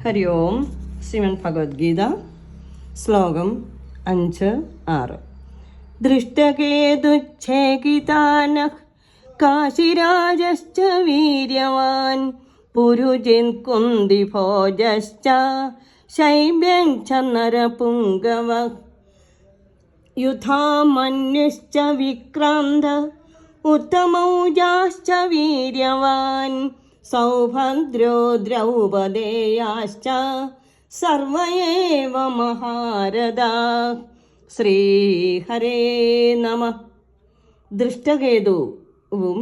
ഹരി ഓം. ശ്രീമദ് ഭഗവത്ഗീത ശ്ലോകം 5-6. ദൃഷ്ടകേതുച്ഛേകിതാനഃ കാശിരാജശ്ച വീര്യവാൻ പുരുജിൻ കുന്തിഭോജശ്ച ശൈബ്യൻ ച നരപുംഗവഃ യുധാമന്യുശ്ച വിക്രാന്ത ഉത്തമൗജാശ്ച വീര്യവാൻ സൗഭദ്രോ ദ്രൗപദേയാശ്ച സർവ ഏവ മഹാരഥാഃ. ശ്രീഹരേ നമഃ. ദൃഷ്ടകേതുവും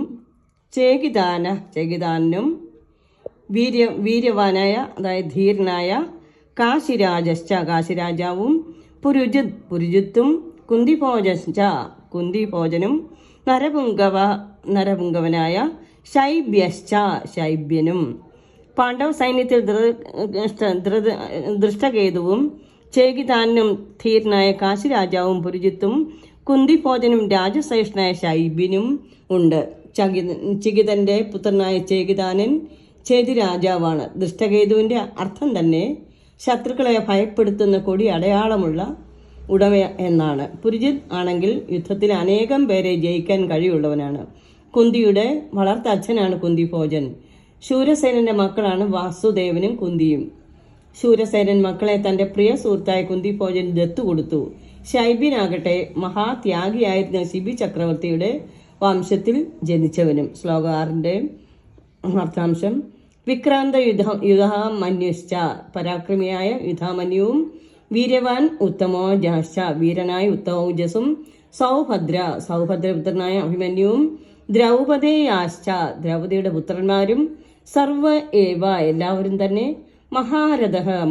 ചേകിതാനും വീര്യവാനായ അതായത് ധീരനായ കാശിരാജാവും പുരുജിത്തും കുന്തിഭോജനും നരപുംഗവനായ ശൈബ്യനും പാണ്ഡവ സൈന്യത്തിൽ ദൃഷ്ടകേതുവും ചേകിതാനും ധീരനായ കാശിരാജാവും പുരുജിത്തും കുന്തിഭോജനും രാജശ്രേഷ്ഠനായ ശൈബ്യനും ഉണ്ട്. ചികിതന്റെ പുത്രനായ ചേകിതാനൻ ചേതിരാജാവാണ്. ദൃഷ്ടകേതുവിന്റെ അർത്ഥം തന്നെ ശത്രുക്കളെ ഭയപ്പെടുത്തുന്ന കൊടി അടയാളമുള്ള ഉടമ എന്നാണ്. പുരുജിത് ആണെങ്കിൽ യുദ്ധത്തിൽ അനേകം പേരെ ജയിക്കാൻ കഴിവുള്ളവനാണ്. കുന്തിയുടെ വളർത്തച്ഛനാണ് കുന്തിഭോജൻ. ശൂരസേനന്റെ മക്കളാണ് വാസുദേവനും കുന്തിയും. ശൂരസേനൻ മക്കളെ തന്റെ പ്രിയ സുഹൃത്തായ കുന്തിഭോജൻ ദത്തുകൊടുത്തു. ശൈബ്യനാകട്ടെ മഹാത്യാഗിയായിരുന്ന ശിബി ചക്രവർത്തിയുടെ വംശത്തിൽ ജനിച്ചവനും. ശ്ലോകം 6 അർത്ഥാംശം. വിക്രാന്ത യുധാമന്യുശ്ച പരാക്രമിയായ യുധാമന്യുവും വീര്യവാൻ ഉത്തമോജാശ്ച വീരനായ ഉത്തമൗജസും സൗഭദ്രപുത്രനായ അഭിമന്യുവും ദ്രൗപദേയാശ്ച ദ്രൗപദിയുടെ പുത്രന്മാരും സർവ ഏവ എല്ലാവരും തന്നെ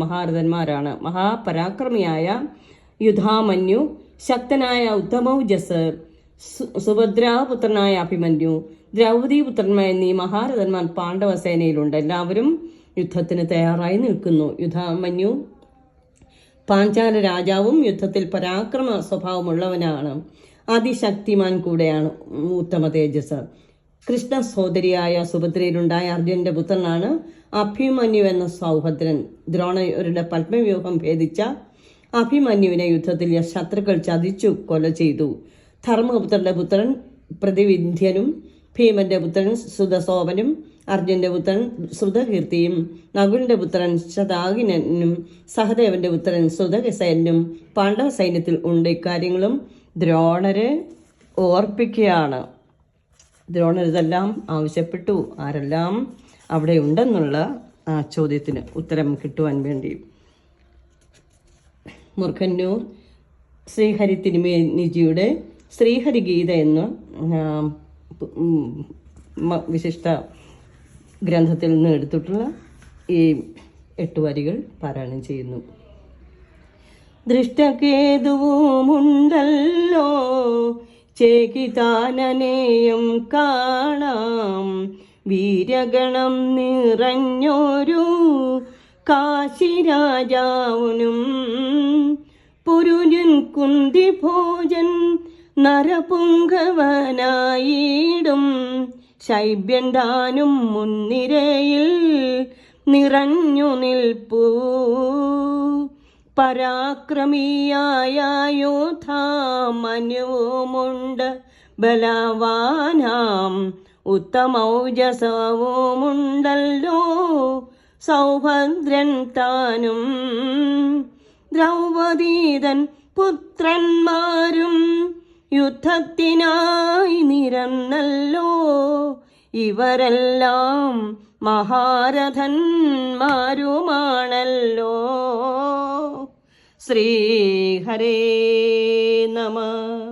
മഹാരഥന്മാരാണ്. മഹാപരാക്രമിയായ യുധാമന്യു, ശക്തനായ ഉത്തമൗജസ്, സുഭദ്രാപുത്രനായ അഭിമന്യു, ദ്രൗപദി പുത്രന്മാർ എന്നീ മഹാരഥന്മാർ പാണ്ഡവ സേനയിലുണ്ട്. എല്ലാവരും യുദ്ധത്തിന് തയ്യാറായി നിൽക്കുന്നു. യുധാമന്യു പാഞ്ചാല രാജാവും യുദ്ധത്തിൽ പരാക്രമ സ്വഭാവമുള്ളവനാണ്. അതിശക്തിമാൻ കൂടെയാണ്. ഉത്തമ തേജസ്. കൃഷ്ണ സഹോദരിയായ സുഭദ്രയിലുണ്ടായ അർജുനന്റെ പുത്രനാണ് അഭിമന്യു എന്ന സൗഭദ്രൻ. ദ്രോണരുടെ പത്മവ്യൂഹം ഭേദിച്ച അഭിമന്യുവിനെ യുദ്ധത്തിൽ ശത്രുക്കൾ ചതിച്ചു കൊല ചെയ്തു. ധർമ്മപുത്രന്റെ പുത്രൻ പ്രതിവിന്ധ്യനും ഭീമന്റെ പുത്രൻ സുതസോപനും അർജുനന്റെ പുത്രൻ ശ്രുതകീർത്തിയും നകുലിന്റെ പുത്രൻ ശതാകിനും സഹദേവന്റെ പുത്രൻ സുതകസേനും പാണ്ഡവ സൈന്യത്തിൽ ഉണ്ട്. ഇക്കാര്യങ്ങളും ദ്രോണരെ ഓർപ്പിക്കുകയാണ്. ദ്രോണർ ഇതെല്ലാം ആവശ്യപ്പെട്ടു. ആരെല്ലാം അവിടെ ഉണ്ടെന്നുള്ള ആ ചോദ്യത്തിന് ഉത്തരം കിട്ടുവാൻ വേണ്ടി. മുർഖന്നൂർ ശ്രീഹരി തിരുമേനിജിയുടെ ശ്രീഹരിഗീത എന്ന വിശിഷ്ട ഗ്രന്ഥത്തിൽ നിന്ന് എടുത്തിട്ടുള്ള ഈ 8 വരികൾ പാരായണം ചെയ്യുന്നു. ദൃഷ്ടകേതുവുമുണ്ടല്ലോ ചേകിതാനനേയം കാണാം, വീരഗണം നിറഞ്ഞൊരു കാശിരാജാവുനും പുരുജൻ കുന്തിഭോജൻ നരപുംഗവനായിടും ശൈബ്യൻ താനും മുൻനിരയിൽ നിറഞ്ഞു നിൽപ്പൂ. പരാക്രമിയായ യോദ്ധാമന്യുവുമുണ്ട് ബലവാനാം, ഉത്തമൗജസവുമുണ്ടല്ലോ സൗഭദ്രൻ താനും. ദ്രൗപദീതൻ പുത്രന്മാരും യുദ്ധത്തിനായി നിരന്നല്ലോ, ഇവരെല്ലാം മഹാരഥന്മാരുമാണല്ലോ. ശ്രീഹരേ നമഃ.